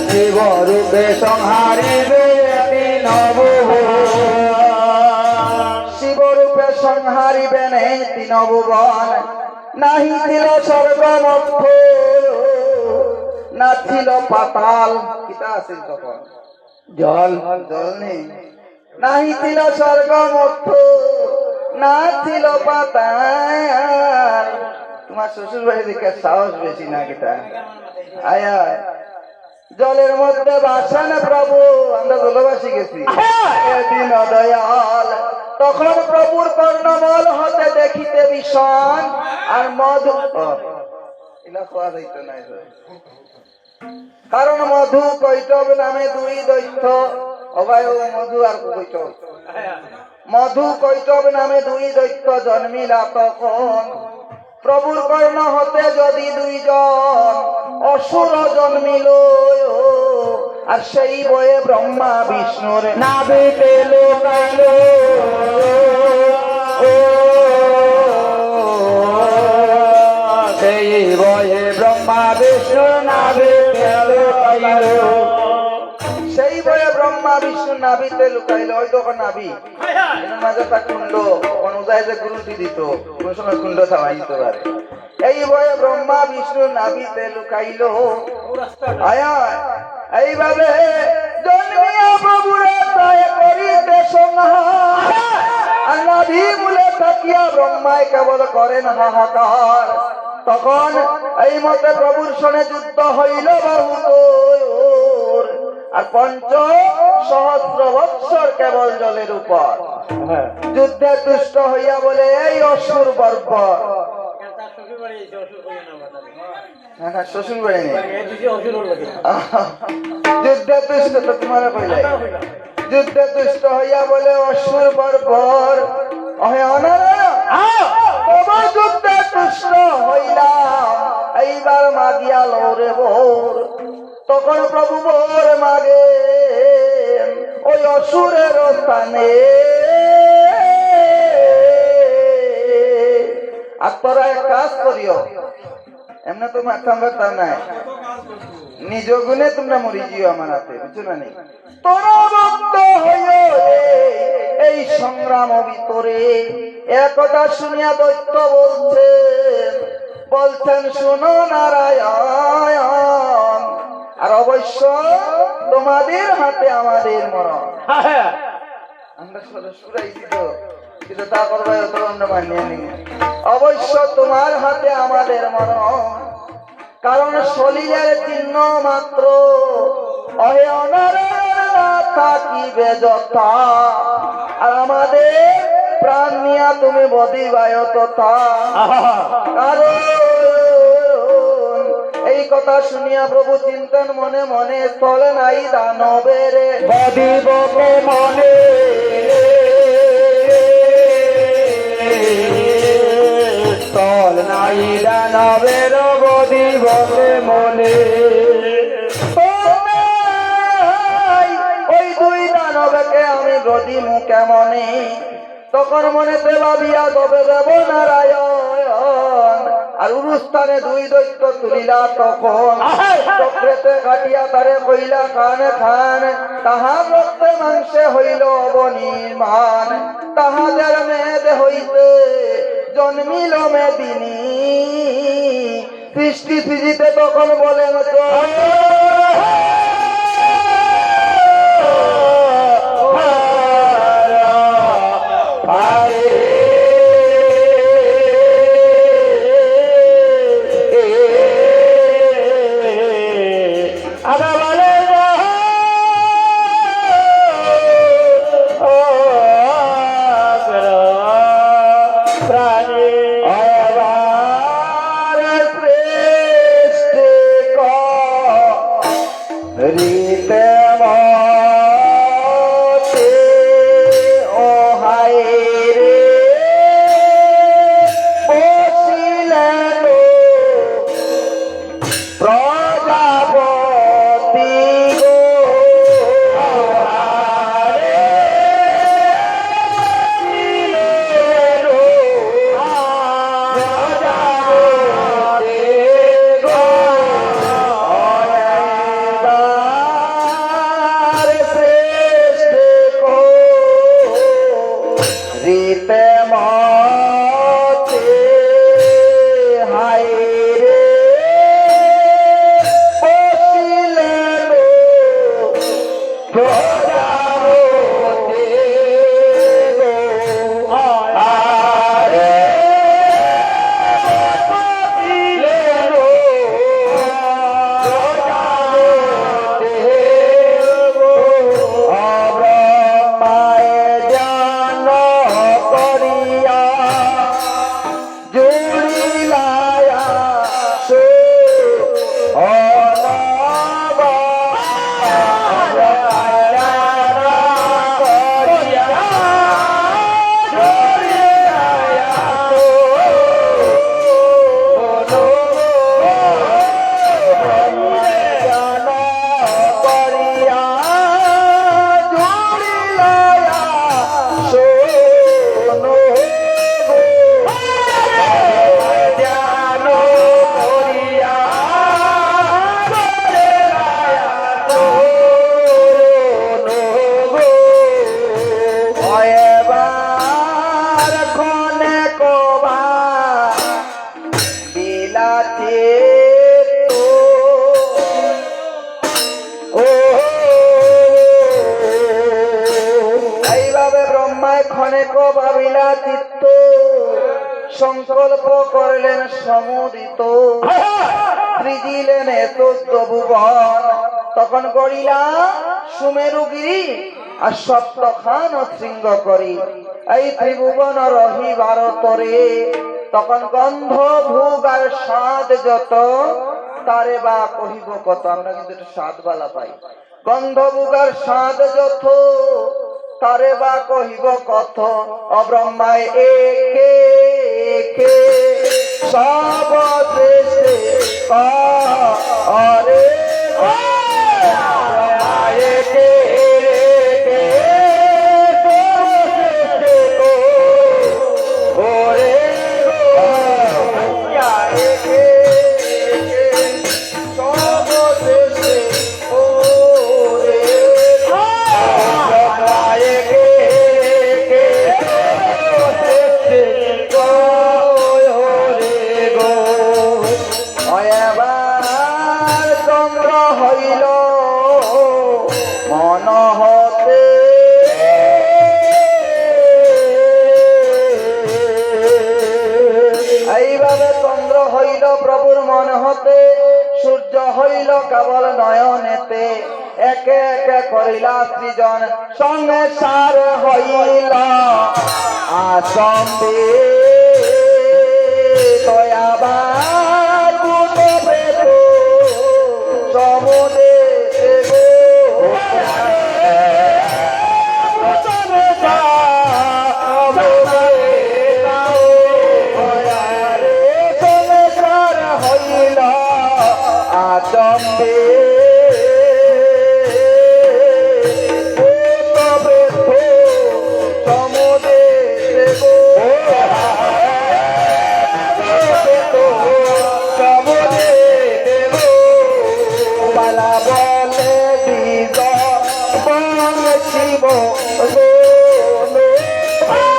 শিবরূপে সংহারিবে শিবরূপে সংহারিবেন তিন ভুবন। নাহি ছিল স্বর্গ মধ্য, না ছিল পাতাল। কিতা আছিল তখন? জল। জল নেই। নাহি ছিল স্বর্গ মধ্য, না ছিল পাতাল। তোমার শ্বশুর বাড়ি দিকে সাহস বেশি না কিতা? আয় আয়। জলের মধ্যে বাসেন প্রভু, আমরা জলবাসী গেছি। দিন দয়াল তখন প্রভুর কর্ণমল হতে দেখিতে ভীষণ, আর মধু খাওয়া যাইত না, কারণ মধু কৈটব নামে দুই দৈত্য। অবায় মধু আর কৈটব, মধু কৈটব নামে দুই দৈত্য জন্মিলা তখন। প্রভুর কর্ণ হতে যদি দুইজন অসুর জন্মিল, আর সেই বয়ে ব্রহ্মা বিষ্ণুর নাভিতে লোকাইল। সেই বয়ে ব্রহ্মা বিষ্ণুর নাভিতে লোকাইল। সেই বয়ে ব্রহ্মা বিষ্ণুর নাভিতে লুকাইল। ওই তো নাভি, এর মাঝে একটা কুণ্ড, অনুযায়ী যে গুরুটি দিত, কোন সময় কুণ্ড থামাই দিতে পারে। এই বয়ে ব্রহ্মা বিষ্ণুর নাভিতে লুকাইল। আয়া এইভাবে জন্মিয়া প্রভুরে তাই করিতে সংহার, আর নাভি মূলে থাকিয়া ব্রহ্মায় কেবল করেন হাহাকার। তখন এই মতে প্রভুর সনে যুদ্ধ হইল বহুদূর, আর ৫০০ বৎসর কেবল জলের উপর। যুদ্ধে তুষ্ট হইয়া বলে এই অসুর বর্বর। শ্বশুর বাড়ি নেই, যুদ্ধে তুষ্ট তো তোমার কইলে। যুদ্ধে তুষ্ট হইয়া বলে অসুর বর্বর, যুদ্ধে তুষ্ট হইলাম এইবার মাগিয়া লৌরে বোর। তখন প্রভু বোর মাগে ওই অসুরের স্থানে। আর তোরা এক কাজ করিও, এমনি তো মাথা ব্যথা নাই, নিজ গুণে তোমরা মরি জিও আমার হাতে, বুঝছো না? নেই তোরা ভক্ত হইও এই সংগ্রাম ভিতরে। একথা শুনিয়া দৈত্য বলছেন শোনো নারায়ণ, আর অবশ্য তোমাদের হাতে আমাদের মরণ। আমরা শুরাইছি তো, কিন্তু তা করবাই তো আমরা মানিয়ে নি। অবশ্য তোমার হাতে আমাদের মরণ, কারণ শরীরের চিহ্ন মাত্র অহে অনারের থাকিবে যথা, আর আমাদের প্রাণ নিয়া তুমি বদিবায় তথা। কারণ এই কথা শুনিয়া প্রভু চিন্তেন মনে মনে, স্থল নাই দানবের বদিবকে মনে। স্থল নাই দানবের বদিবকে মনে। ওই দুই দানবকে আমি গদিমু কেমনে। তখন মনেতে ভাবিয়া তবে দেব নারায়ণ, আর উরুস্থানে দুই দৈত্য তুলিলা তখন। চক্রেতে কাটিয়া তারে কইলা খানে খান, তাহা রক্তে মাংসে হইল অবনির্মাণ। তাহাদের মেদ হইতে জন্মিল মেদিনী, সৃষ্টি সৃজিতে তখন বলেন সংকল্প করলেন সমুদিত, সৃজিলেন 14 ভুবন। তখন গড়িলা সুমেরুগিরি আর সপ্তখান শৃঙ্গ করি এই ত্রিভুবন রহিবার তরে। তখন গন্ধ ভোগ আর স্বাদ যত, তারে বা কহিব কত। আমরা কিন্তু একটু স্বাদ বালা পাই। গন্ধ ভোগ আর স্বাদ যত, তারে বা কহিব কত। অব্রহ্মায় একে একে সব দেশে করে একে একে ওরে একে সব দেশে ওরে একে একে দেশে ওরে গো। এবার চন্দ্র হইল মন হতে, এইভাবে চন্দ্র হইল প্রভুর মন হতে, সূর্য হইল কেবল নয়নেতে। একে একে করিলা সৃজন, সঙ্গে সার হইল আসম্বে। দয়াবান গুণে প্রেত সমুদে হইল আচম্বে। সমুদে পালা বলে বীজ বন শিব বলে শিব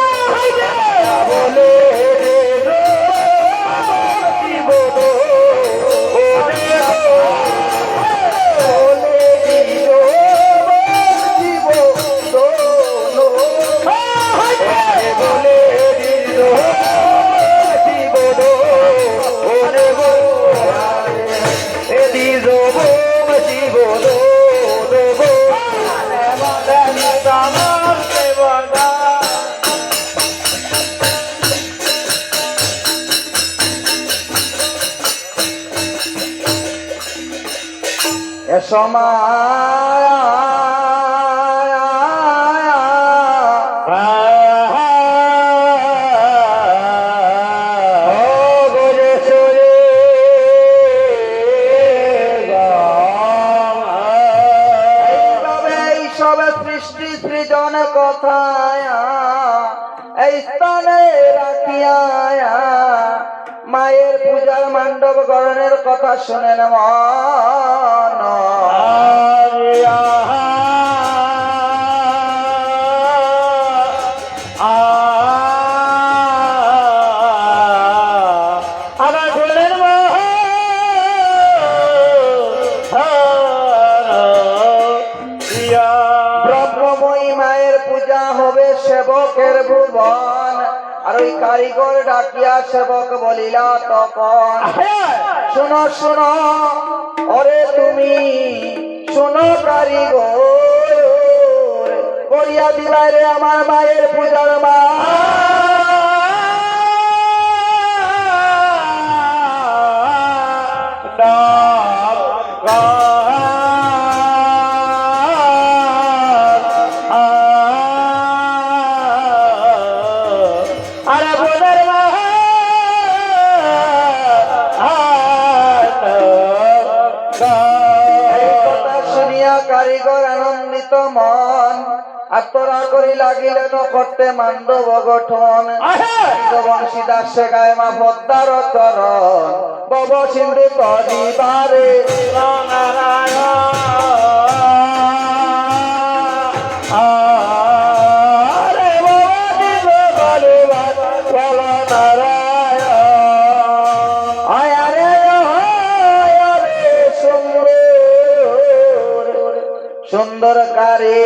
সৃষ্টি সৃজন কথায় এই স্থানে রাখিয়া মায়ের পূজার মণ্ডপ গড়নের কথা শুনেন মন। ব্রহ্মময়ী মায়ের পূজা হবে সেবকের ভুবন। আর ওই কারিগর ডাকিয়া সেবক বলিলা তখন, শোনো শোনো ওরে তুমি শোনো কারিগর, করিয়া দিবাই রে আমার মায়ের পূজার মা। কারিগর আনন্দিত মন আত্মরা করি লাগিলেন করতে মান্ডব গঠন। বংশীদাস শেখায় মা পদ্মার চরণ, বব সিন্ধু পরিবারে সুন্দর কারে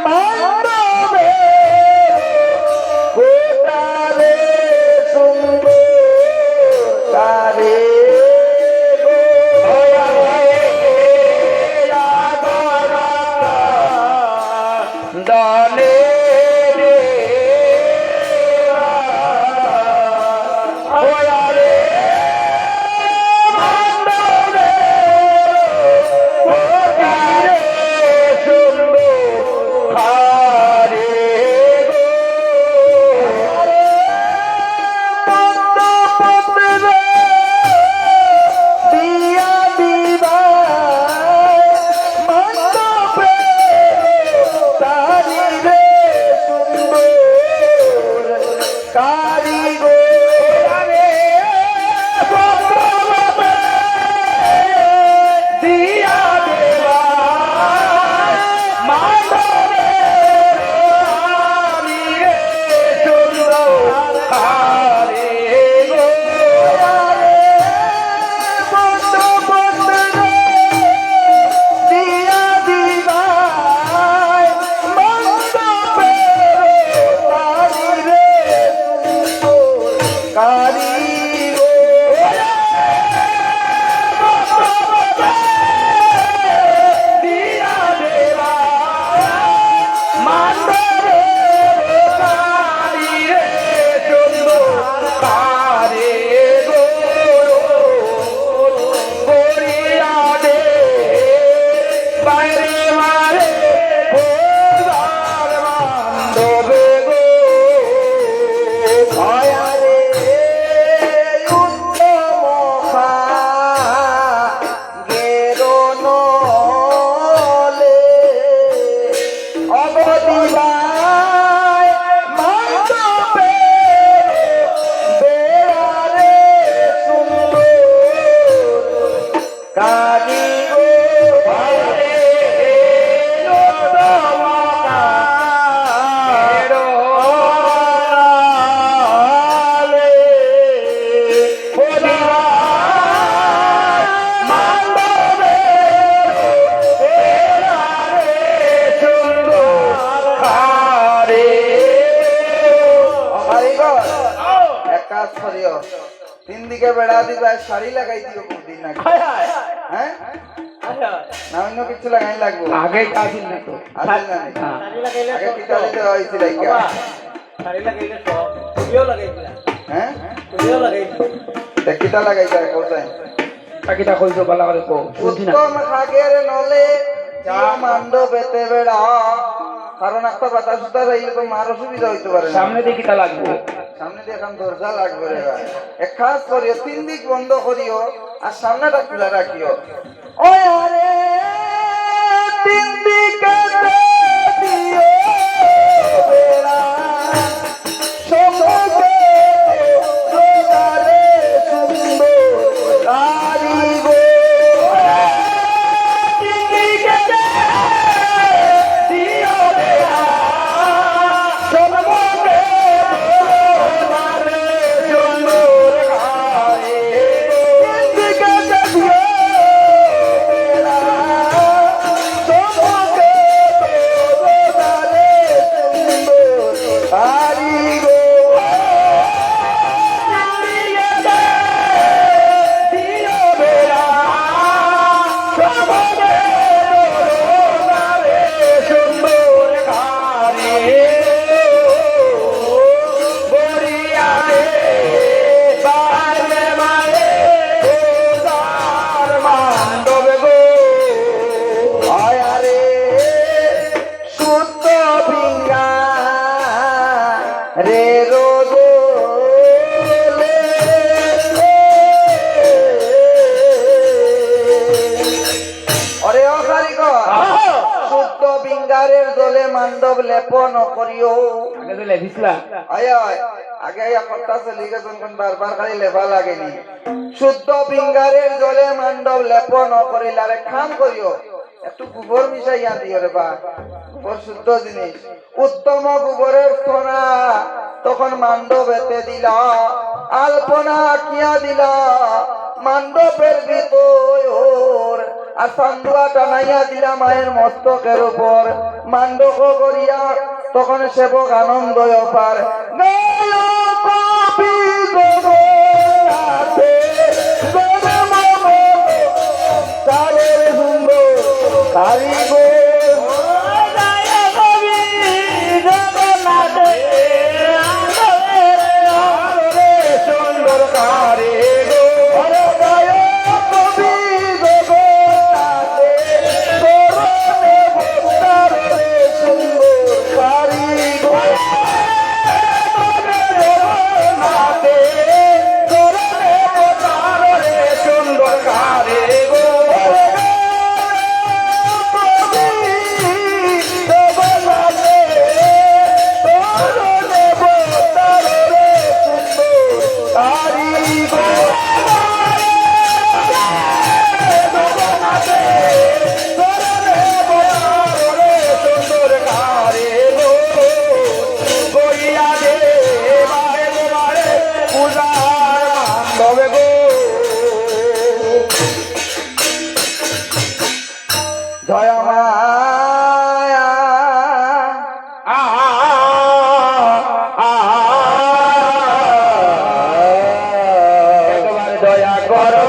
মানবে কোটারে সুন্দর কারে দানে রে ওয়ারে মানবে কোটারে সুন্দর কারে তিন দিকে বেড়া দিবা শাড়ি লাগাই দিও কোনদিন না হ্যাঁ না অন্য কিছু লাগাই লাগবো আগে কাজিন না তো আসল না আগে কিটা দিতে হইছিল ইকা শাড়ি লাগাইলে তো তুইও লাগাইছিলা হ্যাঁ তুইও লাগাইছিলা কিটা লাগাই যায় কোথায় কাকিটা কইছো বালা করে কো বুঝি না উত্তম খাগের নলে যা মান্ড বেতে বেড়া কারণ একটা বাতাস উতার আইলে তো মার অসুবিধা হইতে পারে না সামনে দিয়ে কিটা লাগবে সামনে দিয়ে এখন দরজা লাগবে রে ভাই এক কাজ করিও তিন দিক বন্ধ করিও আর সামনেটা খোলা রাখিও ওই আরে তিন দিকে দিও বেড়া সমুদ্রে সোনারে সুন্দর কারিগো তিন দিকে দিও বেড়া সমুদ্রে সোনারে সুন্দর কারিগো তিন দিকে দিও বেড়া সমুদ্রে সোনারে সুন্দর কারিগো রে রোদো অরে ও কারিগর শুদ্ধ বিঙ্গারের জলে মান্ডব লেপন করিও আগে তো লেভিসলা আয় আয় আগে আয়া কথা চলি গেছেন কোন বারবার খালি লেভা লাগেনি শুদ্ধ বিঙ্গারের জলে মান্ডব লেপন করিলে আরে খাম করিও একটু গোবর মিশাইয়া দিও রে বা গোবর শুদ্ধ জিনিস উত্তম গোবরের সোনা তখন মান্ডব এতে দিলা আলপনা কিয়া দিলা মান্ডবের ভিতর আর চান্দুয়া টানাইয়া দিলা মায়ের মস্তকের উপর মান্ডক করিয়া তখন সেবক আনন্দ অপার জয় মায়া একবারে দয়া করো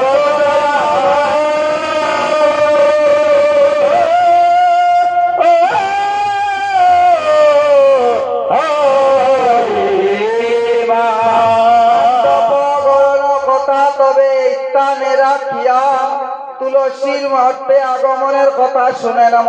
কথা তবে স্থানে রাখিয়া তুলসীর মঠে আগমনের কথা শুনে না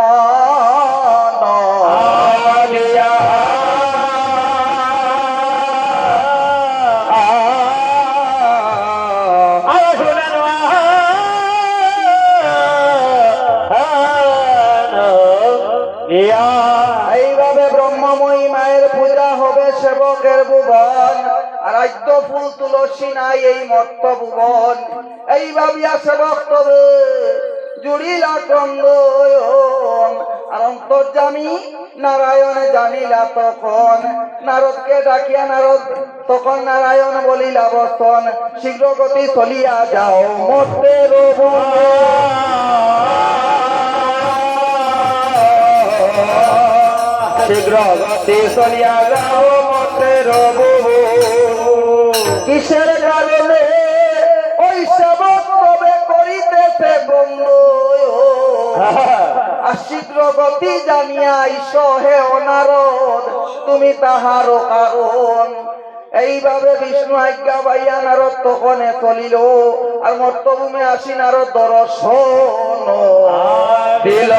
এইভাবে ব্রহ্মময়ী মায়ের পূজা হবে সেবকের ভুবন আর আদ্য ফুল তুলসী নাই এই মত্ত ভুবন এই ভাবিয়া সেবক তবে জুড়িলা চন্দ আর অন্তর্জামী নারায়ণ জানিলা তখন নারদকে ডাকিয়া নারদ তখন নারায়ণ বলিলা বসন শীঘ্র গতি চলিয়া যাও মতে শীঘ্র গতি চলিয়া যাও মতে কিসের কারণে ওই সেবক তবে করিতেছে বন্ধু আর শীঘ্র গতি জানিয়া হে অনারদ তুমি তাহারও কারণ এইভাবে বিষ্ণু আজ্ঞা পাইয়া নারদ তখনে চলিল আর মর্তভূমে আসি নারদ দর্শন দিল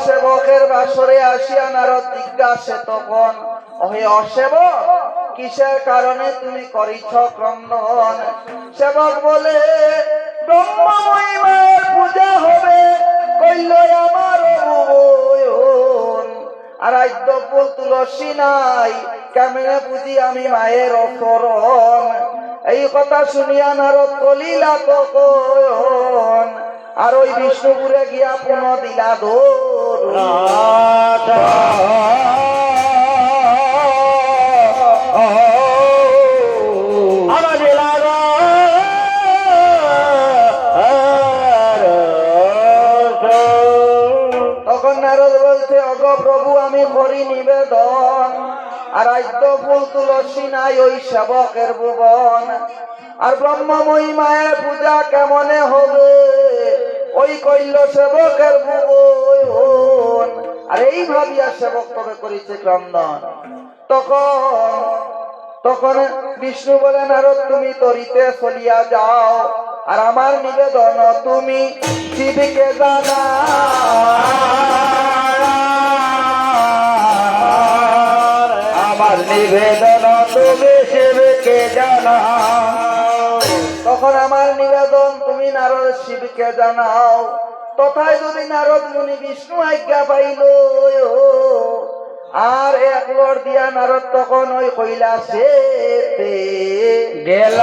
সেবকের বাসরে আসিয়া নারদ জিজ্ঞাসে তখন ওহে অসেবক কিসের কারণে তুমি করিছ ক্রন্দন সেবক বলে ব্রহ্মময়ী মায়ের পূজা হবে কইল আমার আর আদ্য ফুল তুলসী নাই কেমনে পুজি আমি মায়ের অসরণ এই কথা শুনিয়া নারদ কলিলা তখন আর ওই বিষ্ণুপুরে গিয়া পুনঃ দিলা দোর তখন নারদ বলছে অগ প্রভু আমি করি নিবেদন আর আদ্য ফুল তুলসী নাই ওই সেবকের ভুবন আর ব্রহ্মময়ী মায়ের পূজা কেমনে হবে ওই কইল সেবকের ভুবন আর এই ভাবিয়া সেবক তবে করিছে ক্রন্দন তখন বিষ্ণু বলে নারদ তুমি তরিতে চলিয়া যাও আর আমার নিবেদন তুমি শিবকে জানা আমার নিবেদন তুমি শিবকে জানাও তখন আমার নিবেদন তুমি নারদ শিবকে জানাও তথায় যদি নারদ মুনি বিষ্ণু আজ্ঞা পাইল আর এক লর দিয়া নারদ তখন ওই কৈলাসে গেল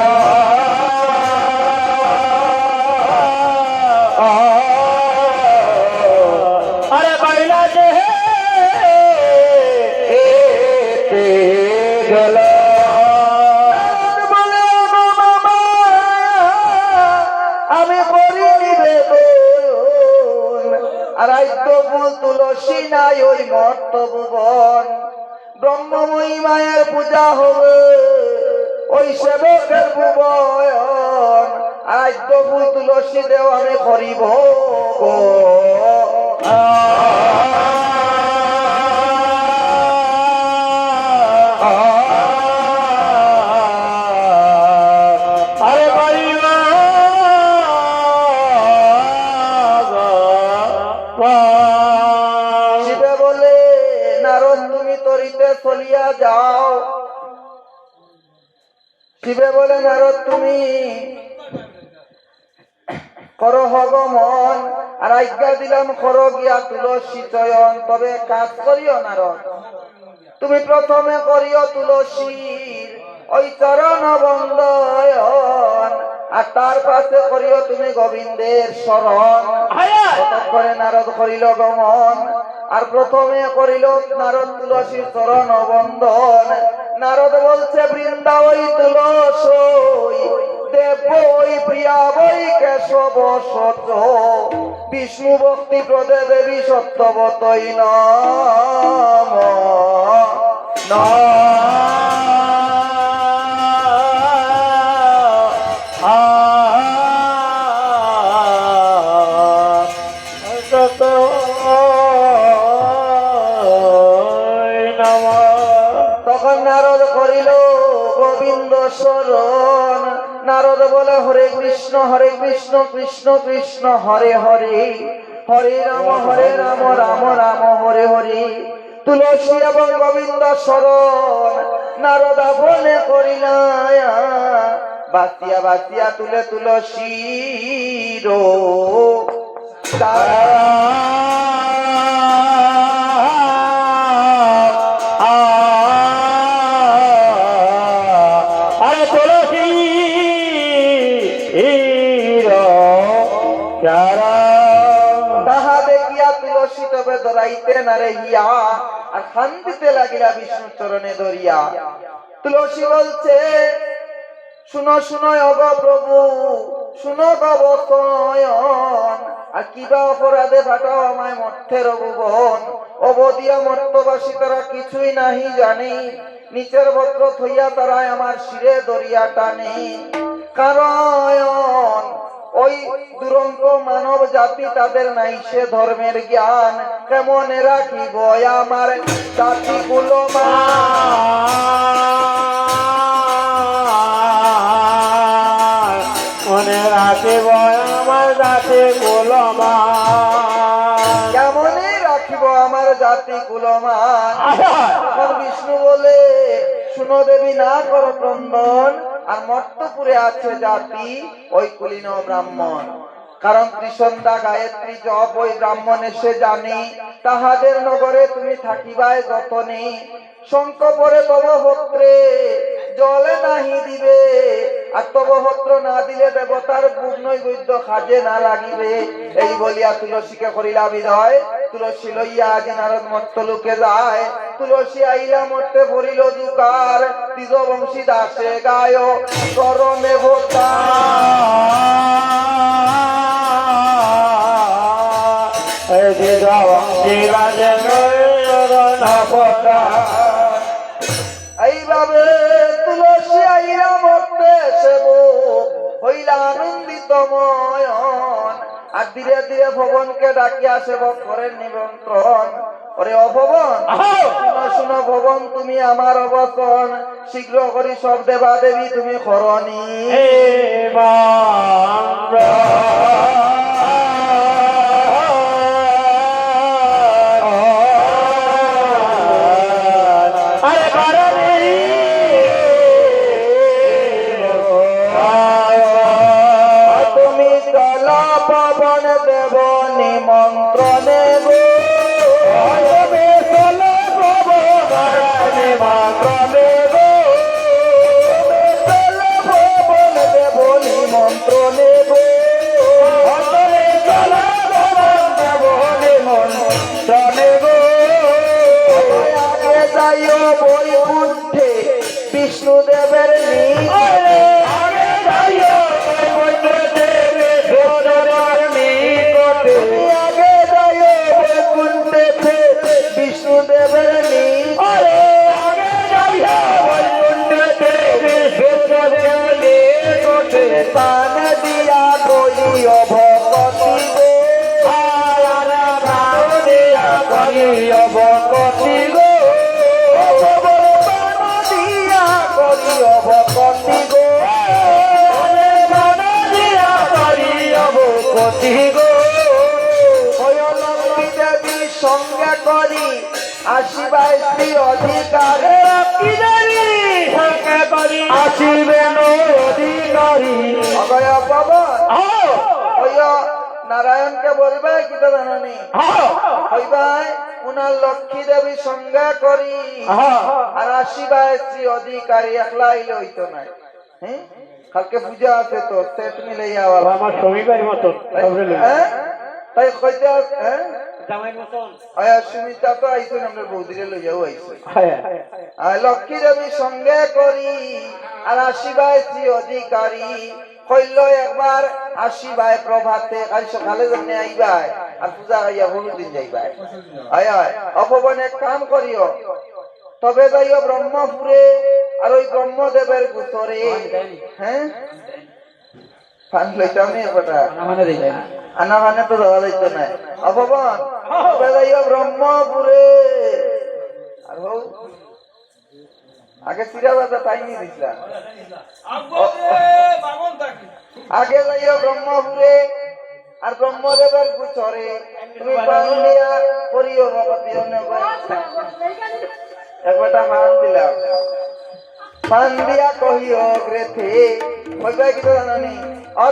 গেল বলে, "ওগো মামা, আমি করি নিবেদন আর আইতো ফুল তুলসী নাই ওই মর্ত ভুবন ব্রহ্মময়ী মায়ের পূজা হবে ওই সেবকের ভুবন আইতো ফুল তুলসী দেও আমি করিব গো। আরে বাড়িও শিবে বলে, নারদ তুমি তরিতে চলিয়া যাও। শিবে বলে, নারদ তুমি কর হগমন আর আজ্ঞা দিলাম কর গিয়া তুলসী চয়ন, তবে কাজ করিও নারদ, তুমি প্রথমে করিও তুলসীর ওই চরণ বন্দয়ন আর তার পাশে করিও তুমি গোবিন্দের শরণ। করে নারদ করিল গমন আর প্রথমে করিল নারদ তুলসীর চরণ বন্দন। নারদ বলছে, বৃন্দা ওই তুলসী দেব ওই প্রিয়া বই কেশব সত বিষ্ণু ভক্তি প্রদে দেবী সত্যবতই নম তখন নারদ করিল গোবিন্দ শরণ। নারদ বলে, হরে কৃষ্ণ কৃষ্ণ কৃষ্ণ হরে হরে, হরে রাম রাম রাম হরে হরে। তুলসী এবং গোবিন্দ শরণ নারদ বলে করিল, বাঁচিয়া বাঁচিয়া তুলে তুলসীর আরে তুলসী তাহা দেখিয়া তুলসী তবে ধরাইতে না রেহিয়া আর শান্তিতে লাগিলা বিষ্ণু চরণে ধরিয়া। তুলসী বলছে, শুনো শুনো অগ প্রভু, শুনো গবয়ন আর কিবা অপরাধে ফাটাও আমায় মর্থের ভুবন। অবদিয়া মর্তবাসী তারা কিছুই নাহি জানি, নিচের বস্ত্র থইয়া তারা আমার শিরে দরিয়া টানে। কারণ ওই দুরন্ত মানব জাতি তাদের নাই সে ধর্মের জ্ঞান, কেমন রাখিব আমার জাতি গুলো মনে রাখিব আমার জাতি গোলমা, কেমনে রাখিব আমার জাতি কুলমান। তখন বিষ্ণু বলে, শুনো দেবী না করো ক্রন্দন, আর মর্তপুরে আছে জাতি ওই কুলীন ব্রাহ্মণ। কারণ ত্রিসন্ধ্যা গায়ত্রী জপ ওই ব্রাহ্মণ এসে জানি, তাহাদের নগরে তুমি থাকিবায় যতনে। শঙ্খ পরে তব ভক্ত্রে জলে নাহি দিবে, আর তব ভক্ত্র না দিলে দেবতার পূর্ণৈবৈদ্য কাজে না লাগিবে। এই বলিয়া তুলসীকে করিলা বিদায়। তুলসী লইয়া আজ নারদ মর্ত লোকে যায়। তুলসী আইলা মর্তে ভরিল দুকার, দ্বিজবংশী দাসে গায় চরণে ভোতা। এইভাবে তুলসী আইলা মর্তে সেবক হইলা আনন্দিত ময়ন। আর ধীরে ধীরে ভবনকে ডাকিয়া সেবক করেন নিমন্ত্রণ। ওরে অভবন, শুনো শুনো ভবন, তুমি আমার অবচন, শীঘ্র করি সব দেবা দেবী তুমি করণী। তুমি চলা পবন দেব নিমন্ত্রণে গো, তুমি চলা পবন নিমন্ত্রণে গো, চলা পবন দেব নিমন্ত্রণে গো, চলা পবন দেব নিমন্ত্রণে গো। আগে যাইও বৈকুণ্ঠে বিষ্ণু দেবের আগে যাইও বৈকুণ্ঠে বিষ্ণুদেবের নিকটে আগে যাই বৈকুণ্ঠে বিষ্ণু দেবের আগে যাইও বৈকুণ্ঠে বিষ্ণুদেবের নিকটে প্রাণ দিয়া করিও ভগতি গো প্রাণ দিয়া করিও ভগতি গো প্রাণ দিয়া করিও ভগতি গো প্রাণ দিয়া করিও ভগতি গো লক্ষ্মী দেবী সঙ্গে করি আসিবা স্ত্রী অধিকারে আসিবেন অধিকারী অগয় পবন ওই নারায়ণকে বলবে কি তো জানি হইবাই উনার লক্ষ্মী দেবী সঙ্গে করি আর আসিবা স্ত্রী অধিকারী একলা আইলে হইতো নাই হ্যাঁ কালকে পূজা আছে তো সেট মিলে যাওয়া আমার শনিবার মতন হ্যাঁ তাই কইতে হ্যাঁ জামাইয়ের মতন আয়া সুমিতা তো আইসুন আমরা বৌদিরে লইয়াও আইসুন আর লক্ষ্মী দেবী সঙ্গে করি আর আসিবাই শ্রী অধিকারী কইল একবার আসিবাই প্রভাতে কাল সকালে জন্য আইবাই আর পূজা হইয়া বহুত দিন যাইবাই আয় আয় অপবন এক কাম করিও তবে যাইও ব্রহ্মপুরে আর ওই ব্রহ্মদেবের গুতরে হ্যাঁ ফান লইতাম নি একটা মানে দেই আনা মানে তো দেওয়া যাইতো না অপবন তবে যাইও ব্রহ্মপুরে আর হো আগে চিরা বাজা টাইমই দিছিলাম আগে যাইও ব্রহ্মপুরে আর ব্রহ্মদেবের গুছরে তুমি বাংলিয়া করিও ভগতি একবারটা মান দিলাম মান দিয়া কহিও গ্রেথে কইবা কি জানানি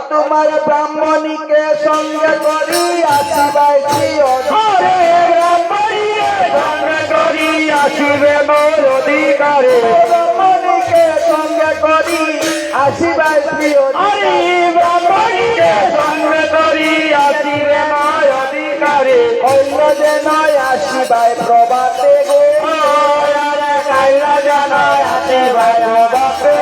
তোমার ব্রাহ্মণীকে সঙ্গে করি আসিবাই শ্রী আসিবে মোর অধিকারে ব্রাহ্মণীকে সঙ্গে করি আসিবাই শ্রী ব্রাহ্মণীকে সঙ্গে করি আসিবে মোর অধিকারে অন্য যে নয় আসিবাই প্রভাতে গো কাইলা জানায় আসিবাই প্রভাতে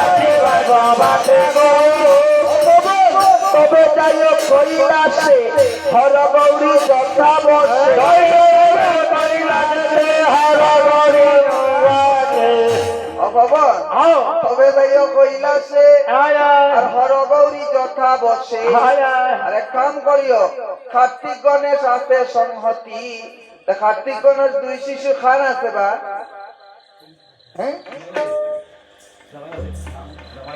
আসিবাই প্রভাতে গো তবে যাইও কৈলাসে হর গৌরী যথা বসে ভগবান তবে যাইও কৈলাসে আর হর গৌরী যথা বসে আর এক কাম করিও কার্তিক গণেশ আছে সংহতি কার্তিক গণেশ দুই শিশু খান আছে বা হ্যাঁ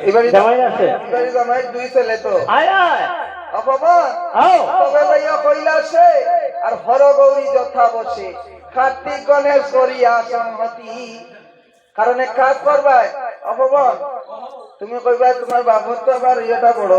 এবারে জামাই আছে এবারে জামাই দুই ছেলে তো আয় আয় অপমান তবে যাইয়া কৈলাসে আর হর গৌরী যথা বসে কার্তিক গণেশ করিয়া সংহতি কারণ এক কাজ করবাই অপমান তুমি কইবা তোমার বাবুর তো আবার ইয়েটা বড়